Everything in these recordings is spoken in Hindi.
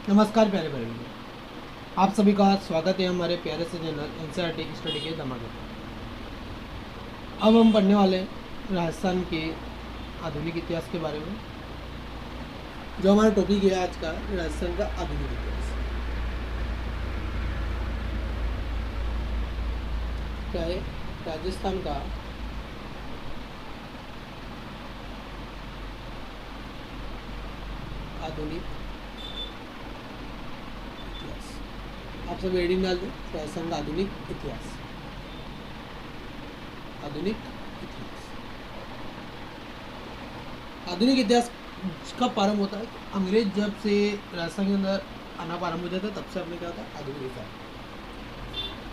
नमस्कार प्यारे भाई, आप सभी का स्वागत है हमारे प्यारे से चैनल एनसीईआरटी की स्टडी के धमाके। अब हम पढ़ने वाले हैं राजस्थान के आधुनिक इतिहास के बारे में। जो हमारा टॉपिक है आज का, राजस्थान का आधुनिक इतिहास। क्या है राजस्थान का आधुनिक इतिहास। आप सब हेडिंग डाल दें, राजस्थान का आधुनिक इतिहास। आधुनिक इतिहास, आधुनिक इतिहास का प्रारंभ होता है अंग्रेज जब से राजस्थान के अंदर आना प्रारंभ हो जाता है, तब से अपने क्या होता है आधुनिक इतिहास।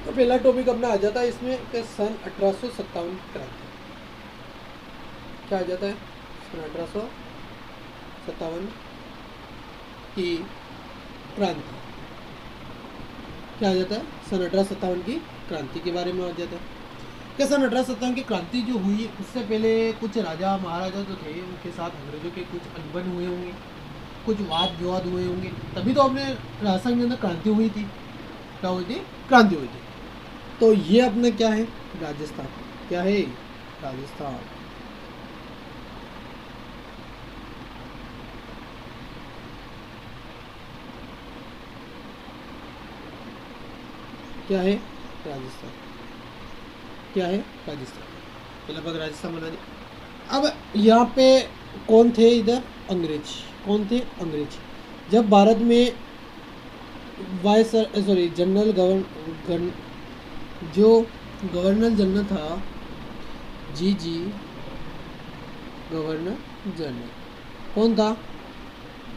तो पहला टॉपिक अपना आ जाता है इसमें कि सन 1857 की क्रांति। क्या आ जाता है? सन 1857 की क्रांति। क्या आ जाता है? सन 1857 की क्रांति के बारे में आ जाता है कि सन 1857 की क्रांति जो हुई, उससे पहले कुछ राजा महाराजा जो थे उनके साथ अंग्रेजों के कुछ अनबन हुए होंगे, कुछ वाद विवाद हुए होंगे, तभी तो अपने राजस्थान के अंदर क्रांति हुई थी। क्या हुई थी? क्रांति हुई थी। तो ये अपना क्या है? राजस्थान। क्या है? राजस्थान। क्या है? राजस्थान। क्या है? राजस्थान। पहला भाग राजस्थान बना दिया। अब यहाँ पे कौन थे? इधर अंग्रेज। कौन थे? अंग्रेज। जब भारत में जनरल जो गवर्नर जनरल था, जी गवर्नर जनरल कौन था?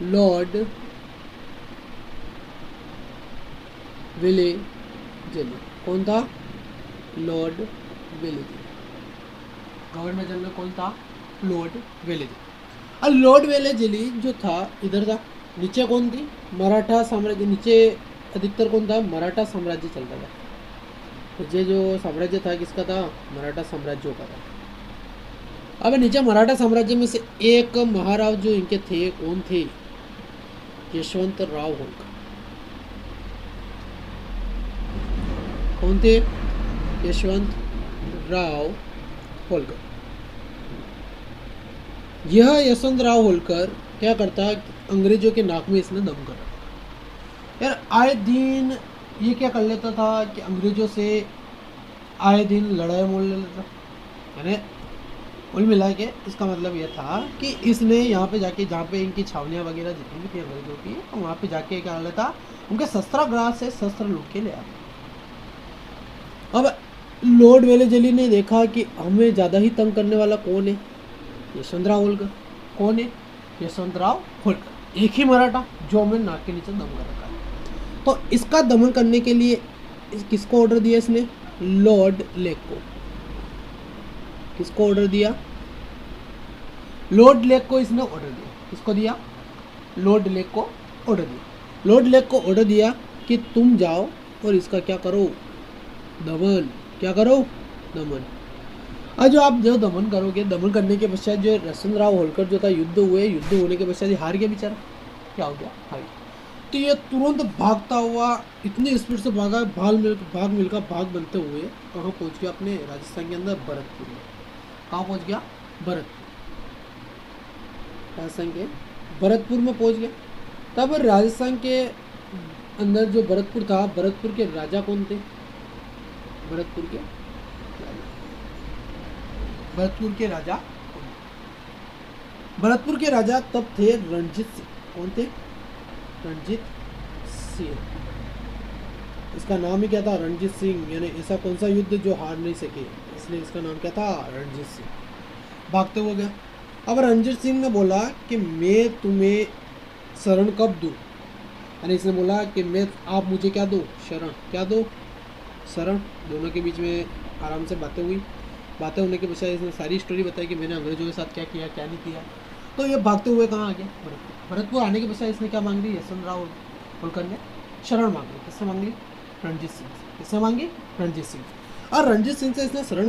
Lord Wellesley. कौन था? Lord Wellesley. गवर्नर जनरल कौन था? Lord Wellesley. और लॉर्ड वेलेजली जो था इधर था। नीचे कौन थी? मराठा साम्राज्य। नीचे अधिकतर कौन था? मराठा साम्राज्य चलता था। तो ये जो साम्राज्य था किसका था? मराठा साम्राज्यों का था। अब नीचे मराठा साम्राज्य में से एक महाराव जो इनके थे, कौन थे? यशवंत राव होलकर। कौन थे? यशवंत राव होलकर। यह यशवंत राव होलकर क्या करता? अंग्रेजों के नाक में इसने दम कर रखा। यार आए दिन ये क्या कर लेता था कि अंग्रेजों से आए दिन लड़ाई मोल लेता। यानी कुल मिला के इसका मतलब ये था कि इसने यहाँ पे जाके, जहाँ पे इनकी छावनियाँ वगैरह जितनी भी थी अंग्रेजों की, तो वहाँ पे जाके क्या कर लेता? उनके शस्त्रागार से शस्त्र लूट के ले आता। अब लॉर्ड वेलेजली ने देखा कि हमें ज़्यादा ही तंग करने वाला कौन है? यशवंत राव होलकर। कौन है? यशवंत राव होलकर। एक ही मराठा जो हमें नाक के नीचे दम कर रखा है। तो इसका दमन करने के लिए किसको ऑर्डर दिया इसने? लॉर्ड लेक को। किसको ऑर्डर दिया? लॉर्ड लेक को इसने ऑर्डर दिया। किसको दिया? लॉर्ड लेक को ऑर्डर दिया। लॉर्ड लेक को ऑर्डर दिया कि तुम जाओ और इसका क्या करो? दमन। क्या करो? दमन। और जो आप जो दमन करोगे, दमन करने के पश्चात जो यशवंत राव होलकर जो था, युद्ध हुए, युद्ध होने के पश्चात हार गया बेचारा। क्या हो गया? हार गया। तो ये तुरंत भागता हुआ इतनी स्पीड से भागा, भाग मिलकर भाग बनते हुए कहाँ पहुँच गया? अपने राजस्थान के अंदर भरतपुर में। कहाँ पहुँच गया? भरतपुर। राजस्थान के भरतपुर में पहुँच गया। तब राजस्थान के अंदर जो भरतपुर था, भरतपुर के राजा कौन थे? भरतपुर के भरतपुर के राजा भरतपुर के राजा तब थे रणजीत सिंह। कौन थे? रणजीत सिंह। इसका नाम ही क्या था? रणजीत सिंह। यानी ऐसा कौन सा युद्ध जो हार नहीं सके, इसलिए इसका नाम क्या था? रणजीत सिंह। भागते हुए गया। अब रणजीत सिंह ने बोला कि मैं तुम्हें शरण कब दूं? यानी इसने बोला कि आप मुझे क्या दो? शरण। क्या दो? शरण। दोनों के बीच में आराम से बातें हुई। बातें होने के पश्चात इसने सारी स्टोरी बताई कि मैंने अंग्रेजों के साथ क्या किया, क्या नहीं किया। तो ये भागते हुए कहाँ आ गया? भरतपुर। भरतपुर आने के पश्चात इसने क्या मांग ली? यशवंत राव होलकर ने शरण मांग ली। किससे मांगी? रणजीत सिंह से। किससे मांगी? रणजीत सिंह से। और रणजीत सिंह से इसने शरण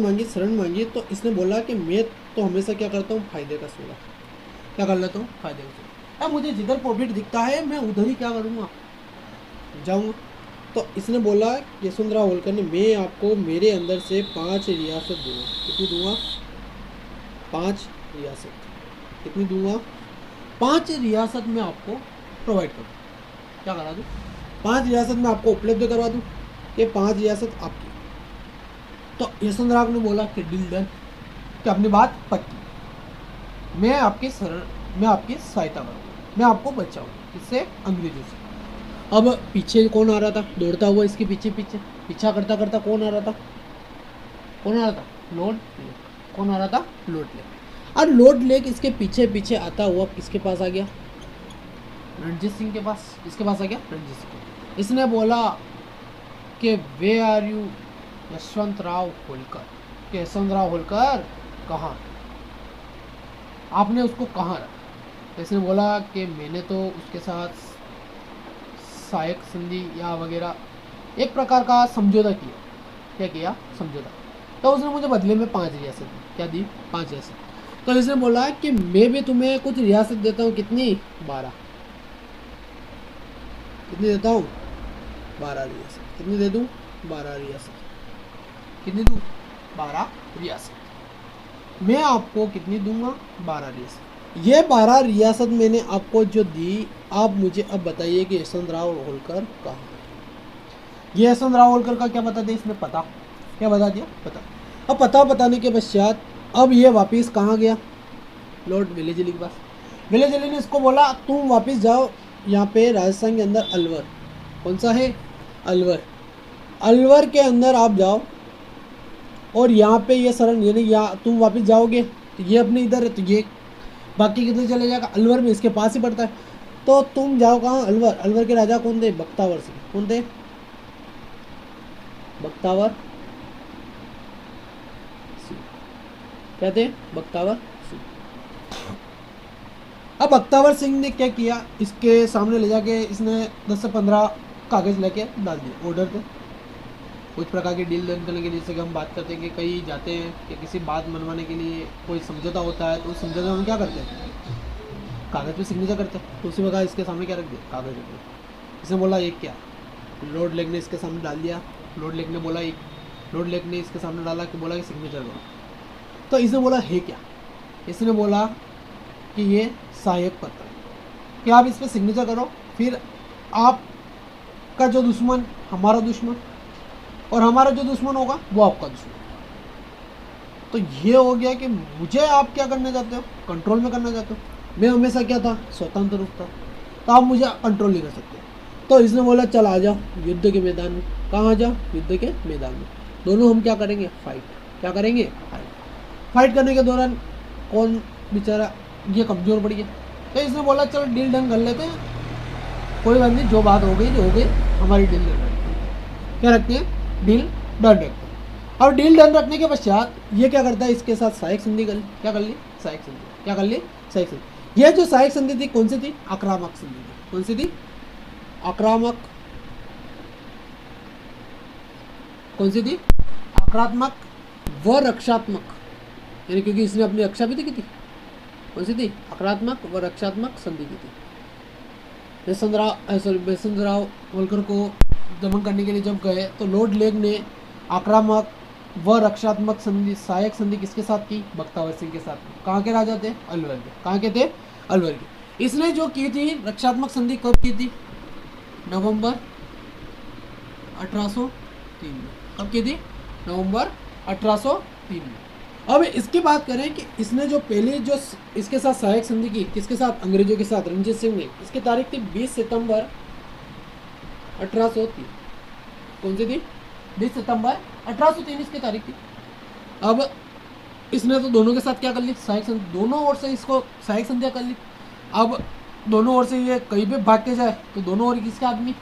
मांगी तो इसने बोला कि मैं तो हमेशा क्या करता हूँ? फायदे का सोचा। क्या कर लेता हूँ? फायदे का सोचा। अब मुझे जिधर प्रॉफिट दिखता है मैं उधर ही क्या करूँगा, जाऊँगा। तो इसने बोला यशवंतराव होलकर ने, मैं आपको मेरे अंदर से 5 रियासत दूंगा। कितनी दूंगा? 5 रियासत। कितनी दूंगा? 5 रियासत में आपको प्रोवाइड करूँ। क्या करा दूँ? 5 रियासत में आपको उपलब्ध करवा दूँ। ये 5 रियासत आपकी। तो यशवंतराव ने बोला कि डील डन, कि अपनी बात पक्की, मैं आपकी सहायता करूँगा, मैं आपको बचाऊँगा किससे? अंग्रेजों से। अब पीछे कौन आ रहा था दौड़ता हुआ, इसके पीछे पीछे पीछा करता करता कौन आ रहा था? कौन आ रहा था? Lord lake. कौन आ रहा था? Lord lake. और लॉर्ड लेक इसके पीछे पीछे आता हुआ किसके पास आ गया? रणजीत सिंह के पास। इसके पास आ गया रणजीत सिंह। इसने बोला कि वे आर यू यशवंतराव होलकर, कि यशवंतराव होलकर कहाँ? आपने उसको कहाँ रखा? इसने बोला कि मैंने तो उसके साथ सहायक संधि या वगैरह एक प्रकार का समझौता किया। क्या किया? समझौता। तो उसने मुझे बदले में 5 रियासत दी। क्या दी? 5 रियासत। तो इसने बोला कि मैं भी तुम्हें कुछ रियासत देता हूँ। कितनी? 12। कितनी देता हूँ? 12 रियासत। कितनी दे दूँ? 12 रियासत। कितनी दूँ? 12 रियासत। मैं आपको कितनी दूंगा? 12 रियासत। ये 12 रियासत मैंने आपको जो दी, आप मुझे अब बताइए कि यशवंतराव होलकर कहाँ है? ये यशवंतराव होलकर का क्या बता दिया इसने? पता। क्या बता दिया? पता। अब पता बताने के पश्चात अब ये वापस कहाँ गया? लॉर्ड वेलेस्ली के पास। वेलेस्ली ने इसको बोला तुम वापस जाओ यहाँ पे राजस्थान के अंदर अलवर। कौन सा है? अलवर। अलवर के अंदर आप जाओ और यहाँ पे ये शरण, यानी यहाँ तुम वापस जाओगे तो ये अपने इधर है, तो ये बाकी किधर चले जाएगा? अलवर में, इसके पास ही पड़ता है। तो तुम जाओ कहाँ? अलवर। अलवर के राजा कौन थे? बख्तावर सिंह। कौन थे? बख्तावर सिंह। क्या थे? बख्तावर सिंह। अब बख्तावर सिंह ने क्या किया? इसके सामने ले जाके इसने 10 से 15 कागज लेके डाल दिए ऑर्डर पे, कुछ प्रकार की डील डन करने के लिए। जैसे कि हम बात करते हैं कि कई जाते हैं कि किसी बात मनवाने के लिए कोई समझौता होता है, तो उस समझौते में हम क्या करते हैं? कागज़ पे सिग्नेचर करते हैं। तो उसी वजह इसके सामने क्या रख दिया? कागज़ रख दिया। इसने बोला एक क्या? लॉर्ड लेक ने इसके सामने डाल दिया। लॉर्ड लेक ने बोला एक, लॉर्ड लेक ने इसके सामने डाला कि बोला कि सिग्नेचर करो। तो इसने बोला है क्या? इसने बोला कि ये सहायक पत्र है, कि आप इस पर सिग्नेचर करो, फिर आपका जो दुश्मन हमारा दुश्मन, और हमारा जो दुश्मन होगा वो आपका दुश्मन। तो ये हो गया कि मुझे आप क्या करना चाहते हो? कंट्रोल में करना चाहते हो। मैं हमेशा क्या था? स्वतंत्र रूप था। तो आप मुझे कंट्रोल नहीं कर सकते। तो इसने बोला चल आ जाओ युद्ध के मैदान में। कहाँ आ जाओ? युद्ध के मैदान में। दोनों हम क्या करेंगे? फाइट। क्या करेंगे? फाइट। फाइट करने के दौरान कौन बेचारा ये कमज़ोर पड़ गया। तो इसने बोला चल डील डन कर लेते हैं, कोई बात नहीं, जो बात हो गई जो हो गई, हमारी डील डन रखते हैं। क्या रखते हैं? डील डन रखते हैं। और डील डन रखने के पश्चात ये क्या करता है? इसके साथ सहायक संधि कर ली। क्या कर ली? सहायक संधि। क्या कर ली? सहायक संधि। यह जो सहायक संधि थी कौन सी थी? आक्रामक संधि थी। कौन सी थी? आक्रामक। कौन सी थी? आक्रामक व रक्षात्मक, यानी क्योंकि इसने अपनी रक्षा भी तो की थी। कौन सी थी? आक्रामक व रक्षात्मक संधि की थी। यशवंतराव होलकर को दमन करने के लिए जब गए तो लॉर्ड लेक ने आक्रामक व रक्षात्मक संधि, सहायक संधि किसके साथ की? बख्तावर सिंह के साथ। कहाँ के राजा थे? अलवर के। कहाँ के थे? अलवर के। इसने जो की थी रक्षात्मक संधि कब की थी? नवंबर 1803 में। कब की थी? नवंबर 1803 में। अब इसकी बात करें कि इसने जो पहले जो इसके साथ सहायक संधि की, किसके साथ? अंग्रेजों के साथ, रणजीत सिंह ने। इसकी तारीख थी 20 सितंबर 1803। कौन सी थी? 20 सितंबर 1803 इसकी तारीख थी। अब इसने तो दोनों के साथ क्या कर ली? सहायक संधि। दोनों ओर से इसको सहायक संधियाँ कर ली। अब दोनों ओर से ये कहीं भी भाग के जाए तो दोनों ओर किसके आदमी?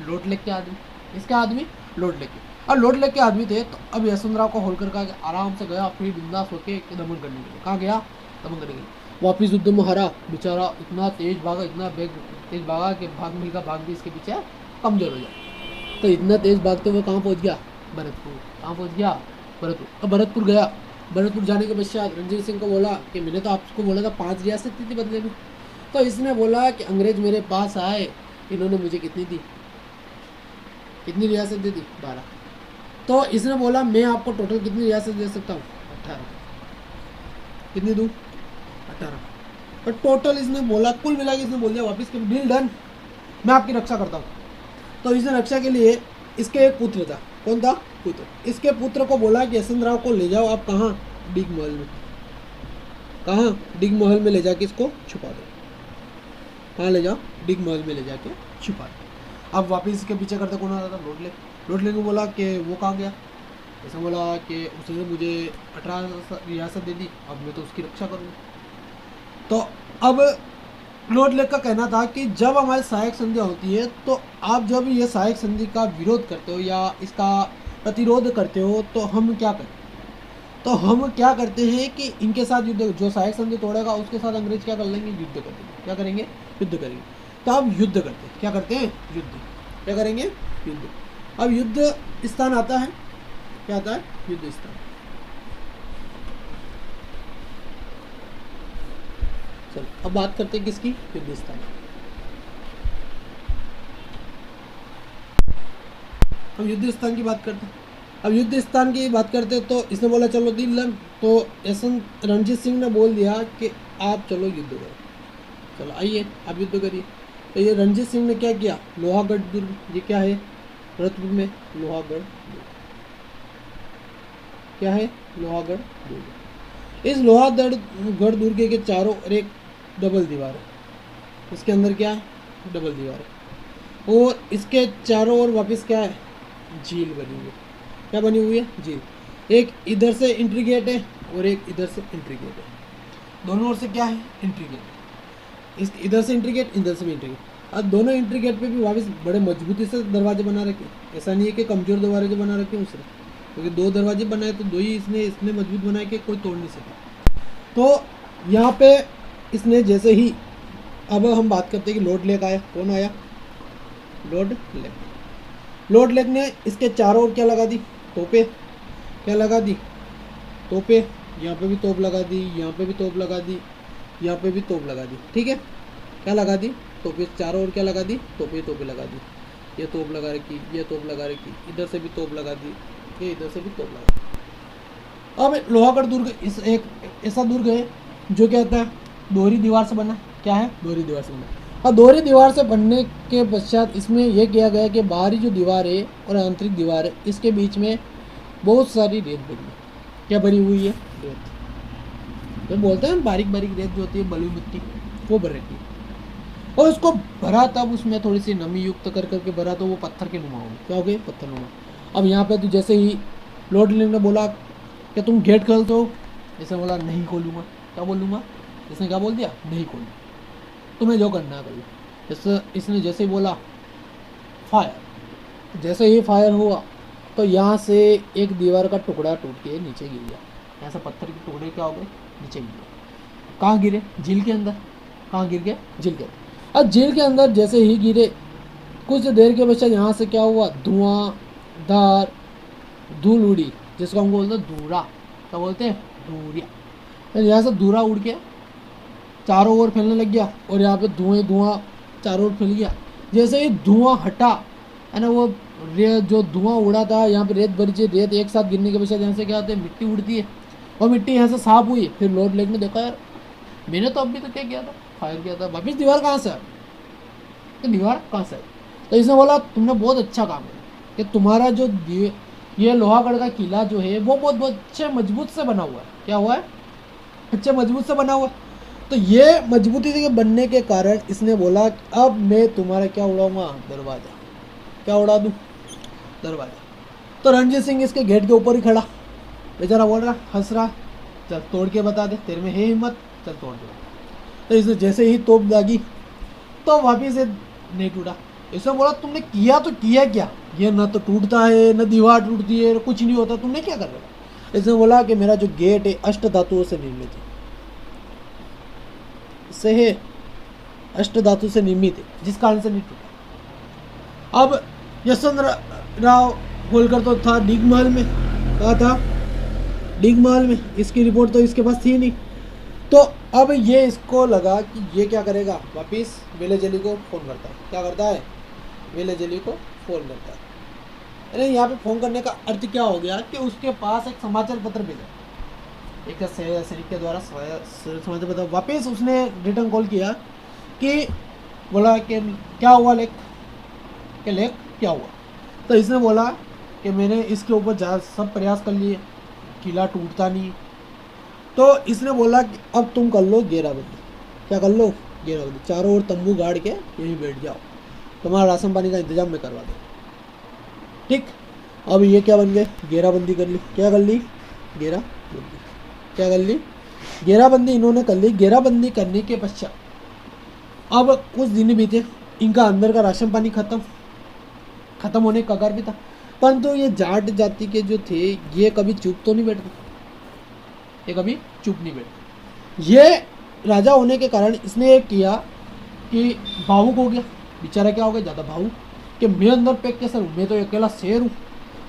लॉर्ड लेक के आदमी। इसके आदमी? लॉर्ड लेक के। और लॉर्ड लेक के आदमी थे। तो अब यशवंतराव को होलकर का आराम से गया फिर बिंदास होके दमन करने के लिए। कहाँ गया? दमन करने के लिए। वापिस युद्ध में हारा। बेचारा इतना तेज भागा, इतना तेज भागा कि भाग मिलकर भाग भी इसके पीछे कमजोर हो जाए। तो इतना तेज भागते हुए कहाँ पहुँच गया? भरतपुर। कहाँ पहुँच गया? भरतपुर। अब भरतपुर गया। भरतपुर जाने के पश्चात रणजीत सिंह को बोला कि मैंने तो आपको बोला था 5 रियासत थी बदले में, तो इसने बोला कि अंग्रेज मेरे पास आए, इन्होंने मुझे कितनी दी, कितनी रियासत दे दी, 12। तो इसने बोला मैं आपको टोटल कितनी रियासत दे सकता हूँ, 18। कितनी दूँ, 18। तो टोटल इसने बोला, कुल मिला के इसने बोल दिया वापस कि डील डन, मैं आपकी रक्षा करता हूँ। तो इसने रक्षा के लिए, इसके एक पुत्र था, कौन था, पुत्र, इसके पुत्र को बोला कि यशवंत राव को ले जाओ आप कहाँ, डिग महल में। कहाँ, डिग महल में ले जाके इसको छुपा दो। कहाँ ले जाओ, डिग महल में ले जाके छुपा दो। अब वापस इसके पीछे करते कौन आ रहा था, लोटले। लोटले को बोला कि वो कहाँ गया, ऐसा बोला कि उसने मुझे 18 रियासत दे दी, अब मैं तो उसकी रक्षा करूँगा। तो अब लॉर्ड लेक का कहना था कि जब हमारी सहायक संधियाँ होती है तो आप जब ये सहायक संधि का विरोध करते हो या इसका प्रतिरोध करते हो तो हम क्या करें, तो हम क्या करते हैं कि इनके साथ युद्ध, जो सहायक संधि तोड़ेगा उसके साथ अंग्रेज क्या कर लेंगे, युद्ध कर देंगे। क्या करेंगे, युद्ध करेंगे। तो अब युद्ध करते हैं, क्या करते हैं, युद्ध। क्या करेंगे, युद्ध। अब युद्ध स्थान आता है, क्या आता है, युद्ध स्थान। चलो अब बात करते हैं किसकी, युद्ध स्थान। हम युद्ध स्थान की बात करते हैं। अब युद्ध स्थान की बात करते हैं तो इसने बोला चलो दिल्लन, तो यशवंत रणजीत सिंह ने बोल दिया कि आप चलो युद्ध करो, चलो आइए आप युद्ध करिए। तो ये रणजीत सिंह ने क्या किया, लोहागढ़ दुर्ग, ये क्या है, भरतपुर में लोहागढ़ दुर्ग, क्या है, लोहागढ़ दुर्ग। इस लोहागढ़ दुर्ग के चारों और एक डबल दीवार है, इसके अंदर क्या है, डबल दीवार है, और इसके चारों ओर वापस क्या है, झील बनी हुई है। क्या बनी हुई है, झील। एक इधर से एंट्री गेट है और एक इधर से एंट्री गेट है, दोनों ओर से क्या है, एंट्री गेट। इस इधर से एंट्री गेट, इधर से भी एंट्री गेट। अब दोनों एंट्री गेट पे भी वापस बड़े मजबूती से दरवाजे बना रखे, ऐसा नहीं है कि कमजोर दरवाजे बना रखे उसने, क्योंकि दो दरवाजे बनाए तो दो ही इसने इसने मजबूत बनाए कि कोई तोड़ नहीं सका। तो यहाँ पे इसने जैसे ही, अब हम बात करते हैं कि लॉर्ड लेक आया, कौन आया, लॉर्ड लेक। लॉर्ड लेक ने इसके चारों ओर क्या लगा दी, तोपे। क्या लगा दी, तोपे। यहाँ पे भी तोप लगा दी, यहाँ पे भी तोप लगा दी, यहाँ पे भी तोप लगा दी, ठीक है। क्या लगा दी, तोपे। चारों ओर क्या लगा दी, तोपे तोपे लगा दी। ये तोप लगा रखी, ये तोप लगा रखी, इधर से भी तोप लगा दी, ये इधर से भी तोप लगा दी। अब लोहागढ़ दुर्ग इस एक ऐसा दुर्ग है जो क्या होता है, दोहरी दीवार से बना। क्या है, दोहरी दीवार से बना। और दोहरी दीवार से बनने के पश्चात इसमें यह किया गया कि बाहरी जो दीवार है और आंतरिक दीवार है, इसके बीच में बहुत सारी रेत बनी है। क्या बनी हुई है, रेत। तो बोलते हैं बारीक बारीक रेत जो होती है, बलुई मिट्टी, वो भर रखी है। और उसको भरा तब उसमें थोड़ी सी नमी युक्त कर करके भरा तो वो पत्थर के नुमा हो गए। क्या हो गए, पत्थर नुमा। अब यहाँ पे तो जैसे ही लॉर्ड लेक ने बोला कि तुम गेट खोलते हो, जैसे बोला नहीं खोलूँगा। क्या बोलूँगा, इसने क्या बोल दिया, नहीं खोलूँ, तुम्हें जो करना है करो। इसने जैसे ही बोला फायर, जैसे ही फायर हुआ तो यहाँ से एक दीवार का टुकड़ा टूट के नीचे गिर गया। ऐसा पत्थर के टुकड़े क्या हो गए, नीचे गिर गए। कहाँ गिरे, झील के अंदर। कहाँ गिर गए, झील के अंदर। अब झील के अंदर जैसे ही गिरे, कुछ देर के पश्चात यहाँ से क्या हुआ, धुआं धार धूल उड़ी, जिसको हम बोलते हैं धूरा। क्या बोलते हैं, धूरिया। यहाँ से धूरा उड़ के चारों ओर फैलने लग गया और यहाँ पे धुआं चारों ओर फैल गया। जैसे ही धुआं हटा है ना, वो जो धुआं उड़ा था, यहाँ पे रेत भरी, रेत एक साथ गिरने के पश्चात यहाँ से क्या होता है, मिट्टी उड़ती है और मिट्टी यहाँ से साफ हुई। फिर लॉर्ड लेक ने देखा यार मैंने तो अभी तो क्या किया था, फायर किया था, वापिस दीवार कहाँ से आई, दीवार कहाँ से आई। तो इसने बोला तुमने बहुत अच्छा काम किया कि तुम्हारा जो ये लोहागढ़ का किला जो है वो बहुत बहुत अच्छे मजबूत से बना हुआ है। क्या हुआ है, अच्छे मजबूत से बना हुआ है। तो ये मजबूती से बनने के कारण इसने बोला अब मैं तुम्हारा क्या उड़ाऊंगा, दरवाज़ा। क्या उड़ा दूँ, दरवाज़ा। तो रणजीत सिंह इसके गेट के ऊपर ही खड़ा, बेचारा बोल रहा, हंस रहा, चल तोड़ के बता दे, तेरे में है हिम्मत, चल तोड़ के बता। तो इसने जैसे ही तोप दागी तो वापिस से नहीं टूटा। इसने बोला तुमने किया तो किया क्या, ये ना तो टूटता है, न दीवार टूटती है, कुछ नहीं होता, तुमने क्या कर रहे हो। इसने बोला कि मेरा जो गेट है अष्ट धातुओं से निर्मित है, से है अष्ट धातु से निर्मित है, जिस कारण से नहीं टूटा। अब यशवंत राव होलकर तो था डिग महल में, कहा था डिग महल में, इसकी रिपोर्ट तो इसके पास थी नहीं। तो अब ये इसको लगा कि ये क्या करेगा, वापिस विलेजली को फ़ोन करता है। क्या करता है, विलेजली को फ़ोन करता है। अरे यहाँ पे फ़ोन करने का अर्थ क्या हो गया कि उसके पास एक समाचार पत्र भेजा, एक सैनिक के द्वारा समाचार पत्र। वापिस उसने रिटर्न कॉल किया कि बोला कि क्या हुआ लेख, कि लेख क्या हुआ। तो इसने बोला कि मैंने इसके ऊपर सब प्रयास कर लिए, किला टूटता नहीं। तो इसने बोला कि अब तुम कर लो घेराबंदी। क्या कर लो, घेराबंदी, चारों ओर तंबू गाड़ के यहीं बैठ जाओ, तुम्हारा राशन पानी का इंतजाम मैं करवा दूँ। ठीक, अब ये क्या बन गए, घेराबंदी कर ली। क्या कर ली, घेराबंदी। क्या कर ली, घेराबंदी इन्होंने कर ली। घेराबंदी करने के पश्चात अब कुछ दिन बीते, इनका अंदर का राशन पानी खत्म होने का कगार भी था। परंतु ये जाट जाति के जो थे ये कभी चुप तो नहीं बैठते, ये कभी चुप नहीं बैठते। ये राजा होने के कारण इसने ये किया कि भावुक हो गया बेचारा। क्या हो गया, ज़्यादा भावुक, कि मैं अंदर पैक कैसे हूँ, मैं तो अकेला शेर हूँ।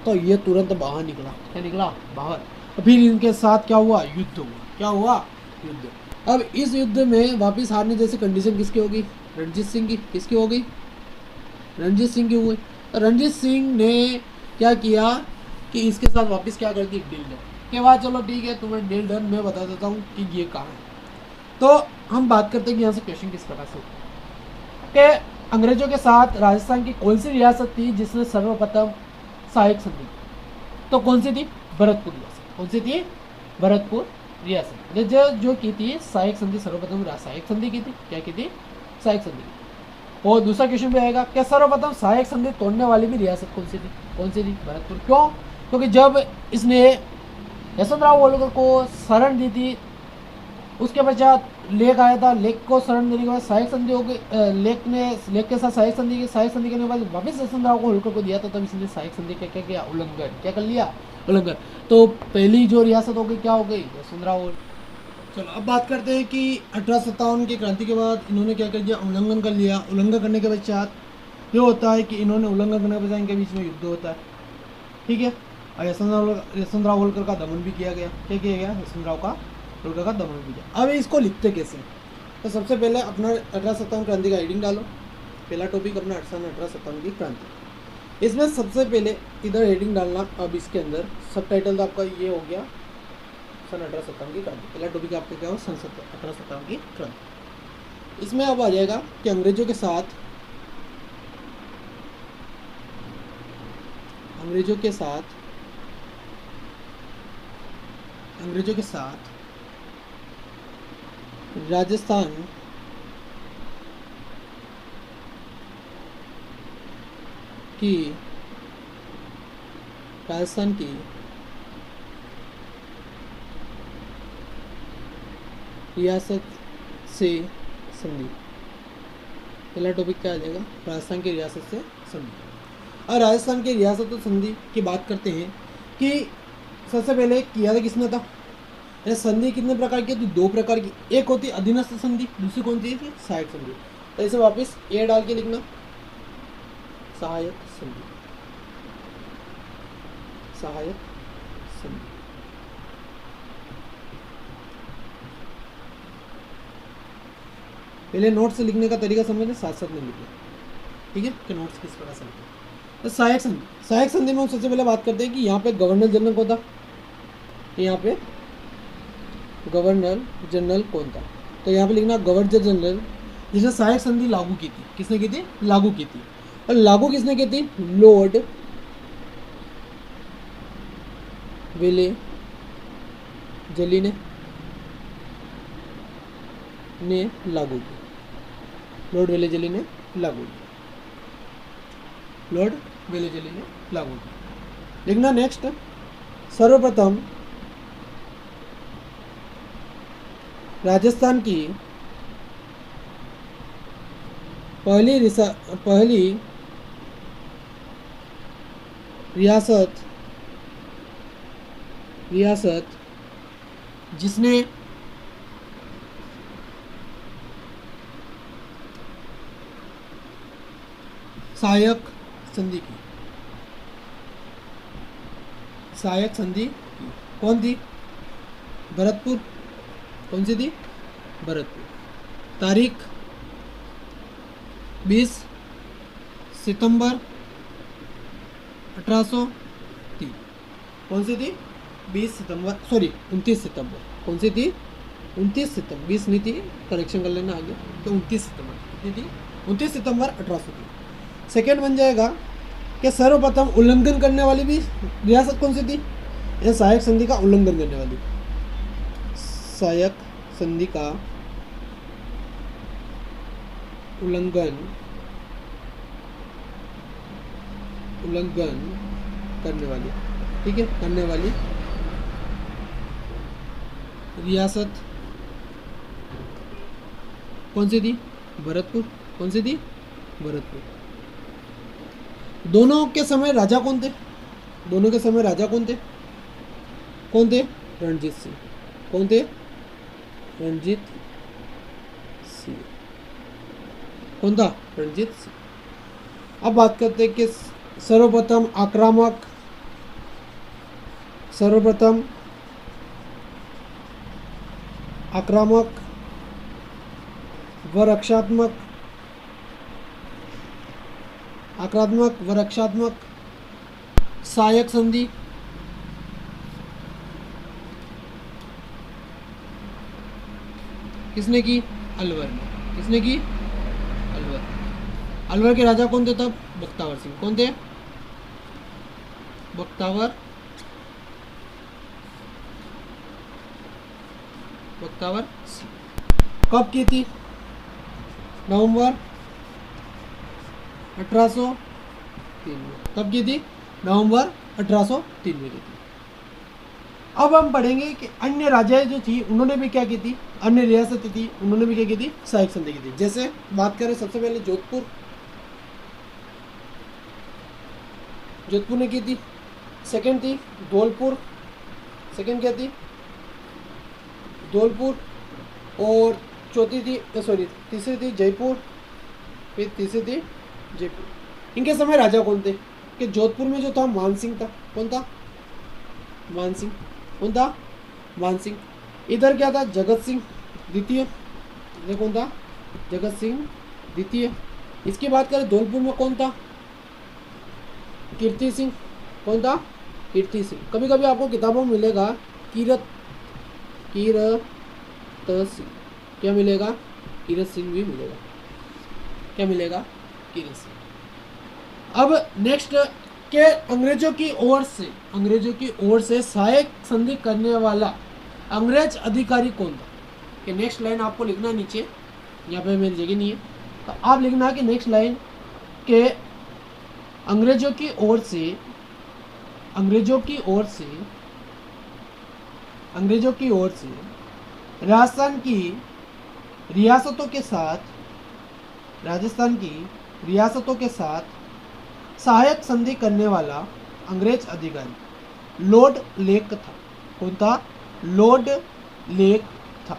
तो ये तुरंत बाहर निकला। क्या निकला, बाहर। फिर इनके साथ क्या हुआ, युद्ध हुआ। क्या हुआ, युद्ध। अब इस युद्ध में वापस हारने जैसी कंडीशन किसकी होगी, रणजीत सिंह की। किसकी हो गई, रणजीत सिंह की हुई। रणजीत सिंह ने क्या किया कि इसके साथ वापस क्या कर दी, डील डन के बाद। चलो ठीक है, तुम्हें डील डन मैं बता देता हूँ कि ये कहाँ है। तो हम बात करते हैं कि यहाँ से क्वेश्चन किस प्रकार से होता है कि अंग्रेजों के साथ राजस्थान की कौन सी रियासत थी जिसने सर्वप्रथम सहायक संधि की। तो कौन सी थी, भरतपुर रियासत। कौन सी थी, भरतपुर रियासत ने जो की थी सहायक संधि, सर्वप्रथम सहायक संधि की थी। क्या की थी, सहायक संधि की। और दूसरा क्वेश्चन भी आएगा, क्या सर्वप्रथम सहायक संधि तोड़ने वाली भी रियासत कौन सी थी, कौन सी थी, भरतपुर। क्यों, क्योंकि जब इसने यशवंतराव होलकर को शरण दी थी, उसके पश्चात लेक आया था, लेक को शरण देने के बाद सहायक संधि हो गई। लेक के साथ सहायक संधि की, सहायक संधि करने के बाद वापस यशवंतराव को होलकर को दिया था, तब इसने सहायक संधि क्या किया, उल्लंघन। क्या कर लिया, उल्लंघन। तो पहली जो रियासत हो गई क्या हो गई, यशवंतराव। चलो अब बात करते हैं कि 1857 की क्रांति के बाद इन्होंने क्या कर दिया, उल्लंघन कर लिया। उल्लंघन करने के पश्चात ये होता है कि इन्होंने उल्लंघन करने के पश्चात इनके बीच में युद्ध होता है। ठीक है, और यशवंतराव होलकर का दमन भी किया गया। क्या किया गया, यशवंतराव का होलकर का दमन भी किया। अब इसको लिखते कैसे, तो सबसे पहले अपना 1857 क्रांति का हेडिंग डालो। पहला टॉपिक अपना 1857 की क्रांति। इसमें सबसे पहले इधर हेडिंग डालना। अब इसके अंदर सब टाइटल तो आपका ये हो गया सन 1857 की क्रांति। पहला टॉपिक आपका क्या हो, सन 1857 की क्रांति। इसमें अब आ जाएगा कि अंग्रेजों के साथ राजस्थान की रियासत से संधि। पहला टॉपिक क्या आ जाएगा, राजस्थान की रियासत से संधि। और राजस्थान की रियासत और संधि की बात करते हैं कि सबसे पहले किया था किसने था, संधि कितने प्रकार की होती, दो प्रकार की। एक होती अधीनस्थ संधि, दूसरी कौन सी थी, सहायक संधि। तो इसे वापस ए डाल के लिखना, सहायक संधि, सहायक संधि। पहले नोट्स लिखने का तरीका समझना, साथ साथ में लिखना। ठीक है, कि नोट्स किस प्रकार से लिखना। तो सहायक संधि, सहायक संधि में हम सबसे पहले बात करते हैं कि यहाँ पे गवर्नर जनरल कौन था, यहाँ पे गवर्नर जनरल कौन था। तो यहाँ पे लिखना गवर्नर जनरल, जिसने सहायक संधि लागू की थी। किसने की थी, लागू की थी। और लागू किसने की थी, लॉर्ड वेलेजली ने लागू की। लॉर्ड वेलेजली ने लागू की, लॉर्ड वेलेजली ने लागू की। लिखना नेक्स्ट, सर्वप्रथम राजस्थान की पहली रियासत जिसने सहायक संधि की, कौन थी, भरतपुर। कौन सी थी, भरतपुर। तारीख 20 सितंबर 1803। कौन सी थी? 20 सितंबर, सॉरी 29 सितंबर। कौन सी थी? 29 सितंबर, 20 नहीं थी, करेक्शन कर लेना आगे। तो 29 सितंबर कितनी थी? 29 सितंबर 1803। सेकेंड बन जाएगा कि सर्वप्रथम उल्लंघन करने वाली भी रियासत कौन सी थी? यह सहायक संधि का उल्लंघन करने वाली, सहायक संधि का उल्लंघन करने वाली, ठीक है, करने वाली रियासत कौन सी थी? भरतपुर। कौन सी थी? भरतपुर। दोनों के समय राजा कौन थे? दोनों के समय राजा कौन थे? कौन थे? रणजीत सिंह। कौन थे? रणजीत सिंह। कौन था? रणजीत सिंह। अब बात करते हैं कि सर्वप्रथम आक्रामक व रक्षात्मक सहायक संधि किसने की? अलवर ने। किसने की? अलवर। अलवर के राजा कौन थे तब? बख्तावर सिंह। कौन थे? बख्तावर सिंह। कब की थी? नवंबर 1803 में। कब की थी? नवंबर 1803 में की थी। अब हम पढ़ेंगे कि अन्य राजाएं जो थी उन्होंने भी क्या की थी, अन्य रियासतें थी उन्होंने भी क्या की थी, सहायक संधि की थी। जैसे बात करें सबसे पहले जोधपुर ने की थी। सेकंड थी धौलपुर, सेकंड क्या थी? धौलपुर। और चौथी थी, सॉरी तीसरी थी जयपुर, फिर तीसरी थी जयपुर। इनके समय राजा कौन थे? कि जोधपुर में जो था मानसिंह था। कौन था? मानसिंह। कौन था? मानसिंह। इधर क्या था? जगत सिंह द्वितीय। इधर कौन था? जगत सिंह द्वितीय। इसकी बात करें धौलपुर में कौन था? कीर्ति सिंह। कौन था? कीर्ति सिंह। कभी कभी आपको किताबों में मिलेगा कीरत सिंह। क्या मिलेगा? कीरत सिंह भी मिलेगा। क्या मिलेगा? कीरत सिंह। अब नेक्स्ट के अंग्रेजों की ओर से सहायक संधि करने वाला अंग्रेज अधिकारी कौन था? कि नेक्स्ट लाइन आपको लिखना नीचे, यहाँ पे मेरी जगह नहीं है, तो आप लिखना कि नेक्स्ट लाइन के अंग्रेजों की ओर से राजस्थान की रियासतों के साथ सहायक संधि करने वाला अंग्रेज अधिकारी लॉर्ड लेक था। कौन था? लॉर्ड लेक था।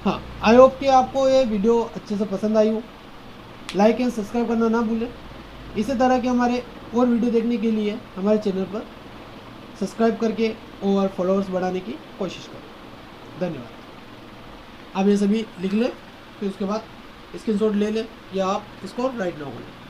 हाँ, आई होप कि आपको ये वीडियो अच्छे से पसंद आई हो। लाइक एंड सब्सक्राइब करना ना भूलें। इसी तरह के हमारे और वीडियो देखने के लिए हमारे चैनल पर सब्सक्राइब करके और फॉलोअर्स बढ़ाने की कोशिश करें। धन्यवाद। आप ये सभी लिख लें, फिर उसके बाद स्क्रीनशॉट ले लें या आप इसको राइट ना करें।